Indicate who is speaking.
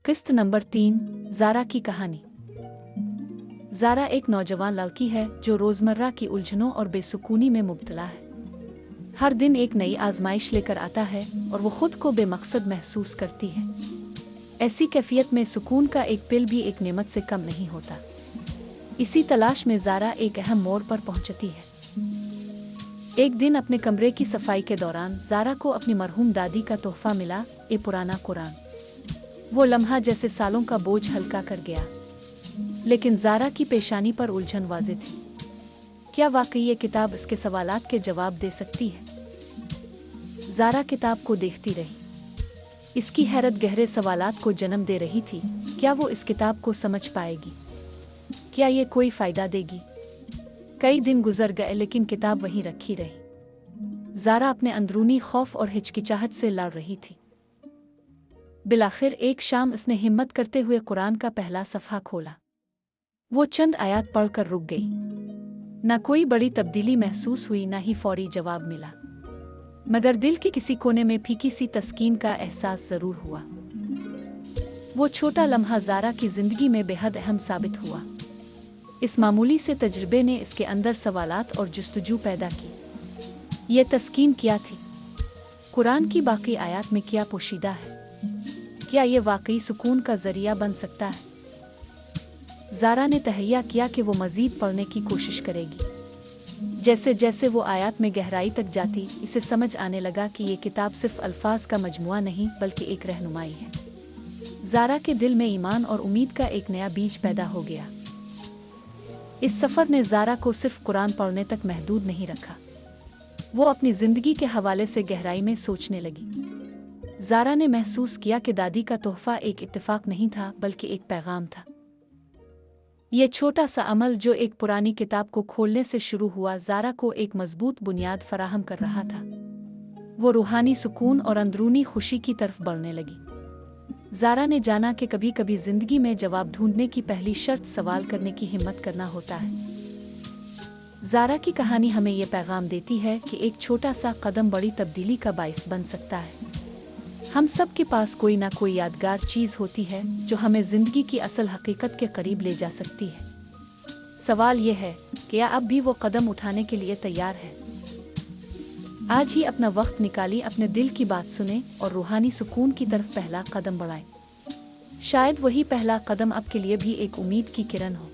Speaker 1: किस्त नंबर 3, ज़ारा की कहानी। ज़ारा एक नौजवान लड़की है जो रोज़मर्रा की उलझनों और बेसुकूनी में मुब्तला है। हर दिन एक नई आजमाइश लेकर आता है और वो खुद को बेमकसद महसूस करती है। ऐसी कैफियत में सुकून का एक पिल भी एक नेमत से कम नहीं होता। इसी तलाश में ज़ारा एक अहम मोड़ पर पहुंचती है। एक दिन अपने कमरे की सफाई के दौरान ज़ारा को अपनी मरहूम दादी का तोहफा मिला, एक पुराना कुरान। वो लम्हा जैसे सालों का बोझ हल्का कर गया, लेकिन ज़ारा की पेशानी पर उलझन वाज़े थी। क्या वाकई ये किताब इसके सवालात के जवाब दे सकती है? ज़ारा किताब को देखती रही। इसकी हैरत गहरे सवालात को जन्म दे रही थी। क्या वो इस किताब को समझ पाएगी? क्या ये कोई फ़ायदा देगी? कई दिन गुजर गए, लेकिन किताब वहीं रखी रही। ज़ारा अपने अंदरूनी खौफ और हिचकिचाहट से लड़ रही थी। बिलाखिर एक शाम उसने हिम्मत करते हुए कुरान का पहला सफ़हा खोला। वो चंद आयत पढ़कर रुक गई। न कोई बड़ी तब्दीली महसूस हुई, न ही फौरी जवाब मिला, मगर दिल के किसी कोने में फीकी सी तस्कीन का एहसास ज़रूर हुआ। वो छोटा लम्हा ज़ारा की ज़िंदगी में बेहद अहम साबित हुआ। इस मामूली से तजुर्बे ने इसके अंदर सवालात और जुस्तजू पैदा की। ये तस्कीन क्या थी? कुरान की बाकी आयत में क्या पोशीदा है? क्या ये वाकई सुकून का ज़रिया बन सकता है? ज़ारा ने तहैया किया कि वो मज़ीद पढ़ने की कोशिश करेगी। जैसे जैसे वो आयत में गहराई तक जाती, इसे समझ आने लगा कि ये किताब सिर्फ अल्फाज का मजमुआ नहीं, बल्कि एक रहनुमाई है। ज़ारा के दिल में ईमान और उम्मीद का एक नया बीज पैदा हो गया। इस सफ़र ने ज़ारा को सिर्फ कुरान पढ़ने तक महदूद नहीं रखा। वो अपनी ज़िंदगी के हवाले से गहराई में सोचने लगी। ज़ारा ने महसूस किया कि दादी का तोहफा एक इत्तेफाक नहीं था, बल्कि एक पैगाम था। ये छोटा सा अमल जो एक पुरानी किताब को खोलने से शुरू हुआ, ज़ारा को एक मजबूत बुनियाद फराहम कर रहा था। वो रूहानी सुकून और अंदरूनी खुशी की तरफ बढ़ने लगी। ज़ारा ने जाना कि कभी कभी ज़िंदगी में जवाब ढूंढने की पहली शर्त सवाल करने की हिम्मत करना होता है। ज़ारा की कहानी हमें ये पैगाम देती है कि एक छोटा सा कदम बड़ी तब्दीली का बाइस बन सकता है। हम सब के पास कोई ना कोई यादगार चीज़ होती है जो हमें ज़िंदगी की असल हकीकत के करीब ले जा सकती है। सवाल ये है कि क्या अब भी वो कदम उठाने के लिए तैयार है? आज ही अपना वक्त निकालिए, अपने दिल की बात सुने और रूहानी सुकून की तरफ पहला कदम बढ़ाएं। शायद वही पहला कदम आपके लिए भी एक उम्मीद की किरण हो।